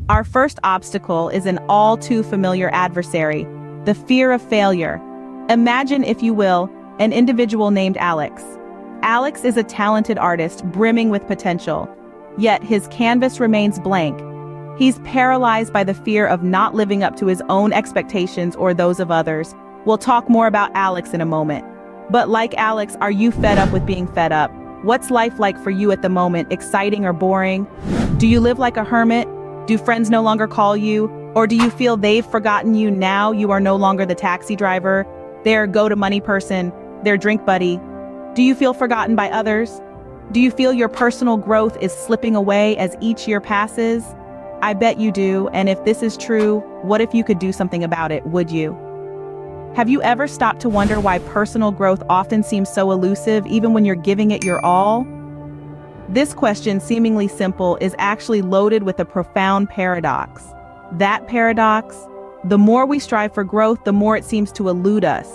Our first obstacle is an all too familiar adversary, the fear of failure. Imagine, if you will, an individual named Alex. Alex is a talented artist brimming with potential, yet his canvas remains blank. He's paralyzed by the fear of not living up to his own expectations or those of others. We'll talk more about Alex in a moment. But like Alex, are you fed up with being fed up? What's life like for you at the moment, exciting or boring? Do you live like a hermit? Do friends no longer call you? Or do you feel they've forgotten you now you are no longer the taxi driver, their go-to-money person, their drink buddy? Do you feel forgotten by others? Do you feel your personal growth is slipping away as each year passes? I bet you do, and if this is true, what if you could do something about it, would you? Have you ever stopped to wonder why personal growth often seems so elusive even when you're giving it your all? This question, seemingly simple, is actually loaded with a profound paradox. That paradox: the more we strive for growth, the more it seems to elude us.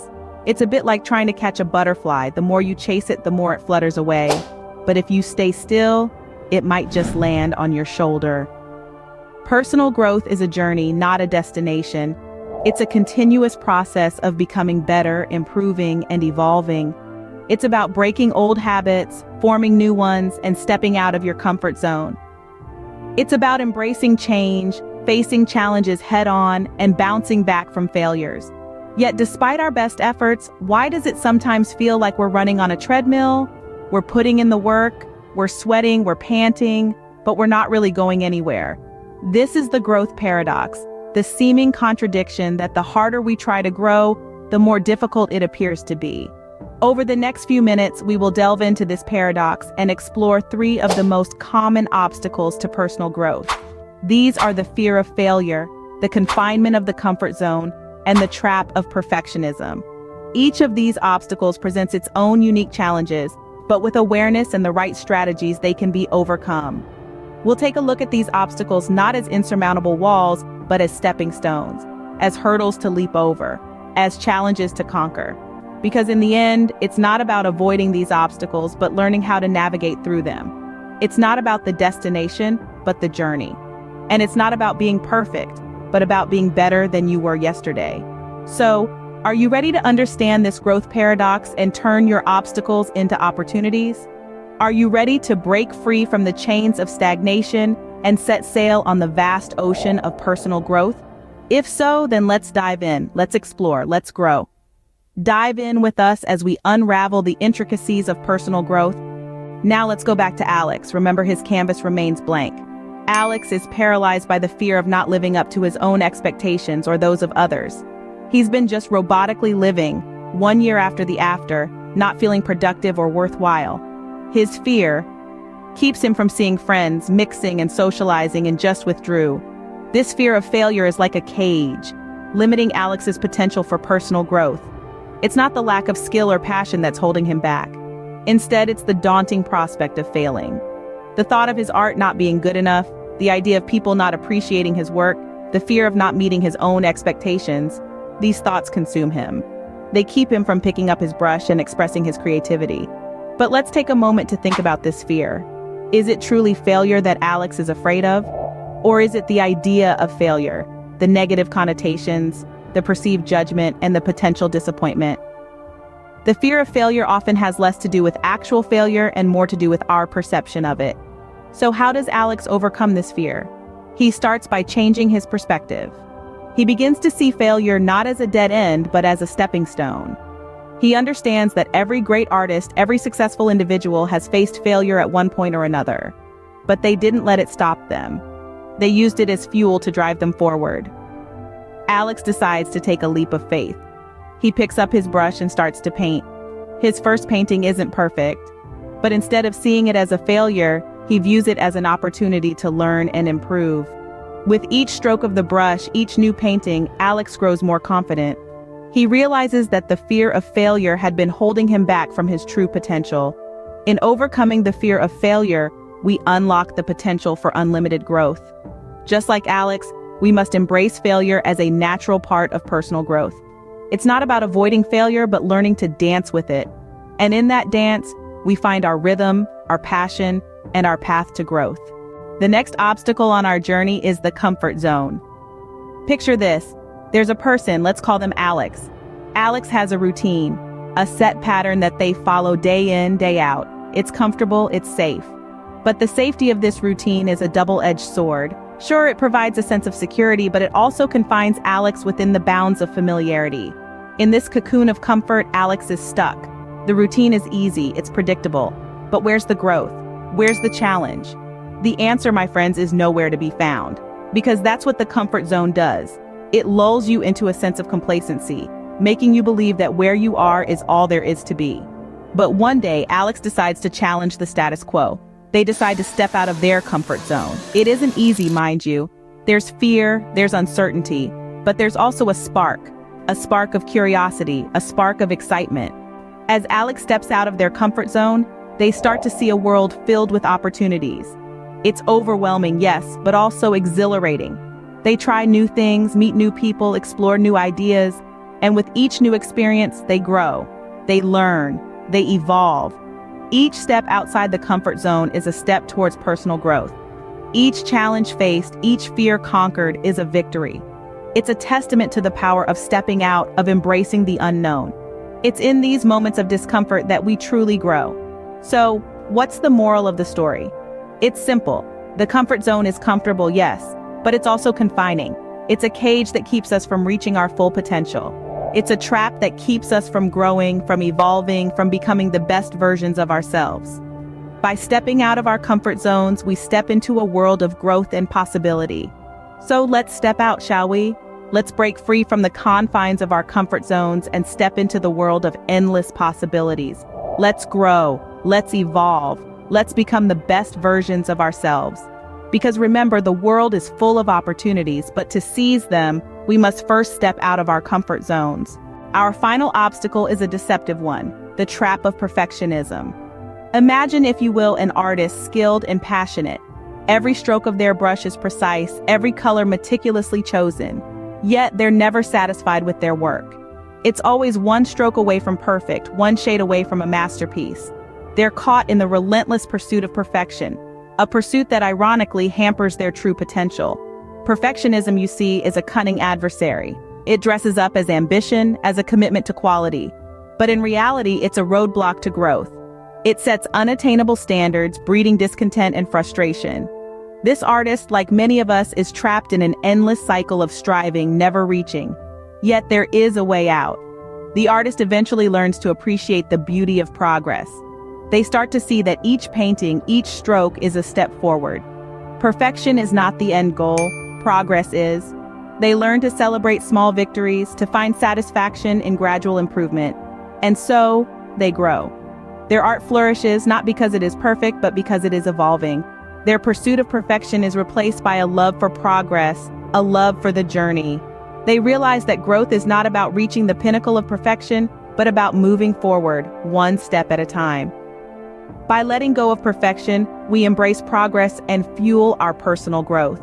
It's a bit like trying to catch a butterfly. The more you chase it, the more it flutters away. But if you stay still, it might just land on your shoulder. Personal growth is a journey, not a destination. It's a continuous process of becoming better, improving, and evolving. It's about breaking old habits, forming new ones, and stepping out of your comfort zone. It's about embracing change, facing challenges head-on, and bouncing back from failures. Yet despite our best efforts, why does it sometimes feel like we're running on a treadmill? We're putting in the work, we're sweating, we're panting, but we're not really going anywhere. This is the growth paradox, the seeming contradiction that the harder we try to grow, the more difficult it appears to be. Over the next few minutes, we will delve into this paradox and explore 3 of the most common obstacles to personal growth. These are the fear of failure, the confinement of the comfort zone, and the trap of perfectionism. Each of these obstacles presents its own unique challenges, but with awareness and the right strategies, they can be overcome. We'll take a look at these obstacles not as insurmountable walls, but as stepping stones, as hurdles to leap over, as challenges to conquer. Because in the end, it's not about avoiding these obstacles, but learning how to navigate through them. It's not about the destination, but the journey. And it's not about being perfect, but about being better than you were yesterday. So, are you ready to understand this growth paradox and turn your obstacles into opportunities? Are you ready to break free from the chains of stagnation and set sail on the vast ocean of personal growth? If so, then let's dive in, let's explore, let's grow. Dive in with us as we unravel the intricacies of personal growth. Now let's go back to Alex. Remember, his canvas remains blank. Alex is paralyzed by the fear of not living up to his own expectations or those of others. He's been just robotically living, one year after the after, not feeling productive or worthwhile. His fear keeps him from seeing friends, mixing and socializing, and just withdrew. This fear of failure is like a cage, limiting Alex's potential for personal growth. It's not the lack of skill or passion that's holding him back. Instead, it's the daunting prospect of failing. The thought of his art not being good enough, the idea of people not appreciating his work, the fear of not meeting his own expectations, these thoughts consume him. They keep him from picking up his brush and expressing his creativity. But let's take a moment to think about this fear. Is it truly failure that Alex is afraid of? Or is it the idea of failure, the negative connotations, the perceived judgment, and the potential disappointment? The fear of failure often has less to do with actual failure and more to do with our perception of it. So how does Alex overcome this fear? He starts by changing his perspective. He begins to see failure not as a dead end, but as a stepping stone. He understands that every great artist, every successful individual has faced failure at one point or another. But they didn't let it stop them. They used it as fuel to drive them forward. Alex decides to take a leap of faith. He picks up his brush and starts to paint. His first painting isn't perfect, but instead of seeing it as a failure, he views it as an opportunity to learn and improve. With each stroke of the brush, each new painting, Alex grows more confident. He realizes that the fear of failure had been holding him back from his true potential. In overcoming the fear of failure, we unlock the potential for unlimited growth. Just like Alex, we must embrace failure as a natural part of personal growth. It's not about avoiding failure, but learning to dance with it. And in that dance, we find our rhythm, our passion, and our path to growth. The next obstacle on our journey is the comfort zone. Picture this. There's a person, let's call them Alex. Alex has a routine, a set pattern that they follow day in, day out. It's comfortable, it's safe. But the safety of this routine is a double-edged sword. Sure, it provides a sense of security, but it also confines Alex within the bounds of familiarity. In this cocoon of comfort, Alex is stuck. The routine is easy, it's predictable. But where's the growth? Where's the challenge? The answer, my friends, is nowhere to be found. Because that's what the comfort zone does. It lulls you into a sense of complacency, making you believe that where you are is all there is to be. But one day, Alex decides to challenge the status quo. They decide to step out of their comfort zone. It isn't easy, mind you. There's fear, there's uncertainty, but there's also a spark of curiosity, a spark of excitement. As Alex steps out of their comfort zone, they start to see a world filled with opportunities. It's overwhelming, yes, but also exhilarating. They try new things, meet new people, explore new ideas, and with each new experience, they grow, they learn, they evolve. Each step outside the comfort zone is a step towards personal growth. Each challenge faced, each fear conquered is a victory. It's a testament to the power of stepping out, of embracing the unknown. It's in these moments of discomfort that we truly grow. So, what's the moral of the story? It's simple. The comfort zone is comfortable, yes, but it's also confining. It's a cage that keeps us from reaching our full potential. It's a trap that keeps us from growing, from evolving, from becoming the best versions of ourselves. By stepping out of our comfort zones, we step into a world of growth and possibility. So let's step out, shall we? Let's break free from the confines of our comfort zones and step into the world of endless possibilities. Let's grow, let's evolve, let's become the best versions of ourselves. Because remember, the world is full of opportunities, but to seize them, we must first step out of our comfort zones. Our final obstacle is a deceptive one, the trap of perfectionism. Imagine, if you will, an artist skilled and passionate. Every stroke of their brush is precise, every color meticulously chosen. Yet they're never satisfied with their work. It's always one stroke away from perfect, one shade away from a masterpiece. They're caught in the relentless pursuit of perfection, a pursuit that ironically hampers their true potential. Perfectionism, you see, is a cunning adversary. It dresses up as ambition, as a commitment to quality. But in reality, it's a roadblock to growth. It sets unattainable standards, breeding discontent and frustration. This artist, like many of us, is trapped in an endless cycle of striving, never reaching. Yet there is a way out. The artist eventually learns to appreciate the beauty of progress. They start to see that each painting, each stroke is a step forward. Perfection is not the end goal, progress is. They learn to celebrate small victories, to find satisfaction in gradual improvement. And so, they grow. Their art flourishes not because it is perfect, but because it is evolving. Their pursuit of perfection is replaced by a love for progress, a love for the journey. They realize that growth is not about reaching the pinnacle of perfection, but about moving forward, one step at a time. By letting go of perfection, we embrace progress and fuel our personal growth.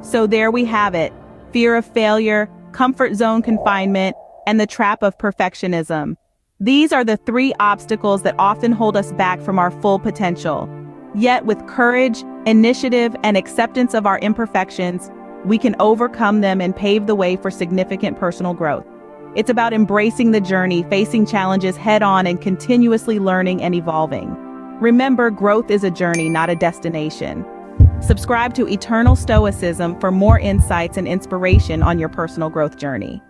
So there we have it, fear of failure, comfort zone confinement, and the trap of perfectionism. These are the three obstacles that often hold us back from our full potential. Yet with courage, initiative, and acceptance of our imperfections, we can overcome them and pave the way for significant personal growth. It's about embracing the journey, facing challenges head-on, and continuously learning and evolving. Remember, growth is a journey, not a destination. Subscribe to Eternal Stoicism for more insights and inspiration on your personal growth journey.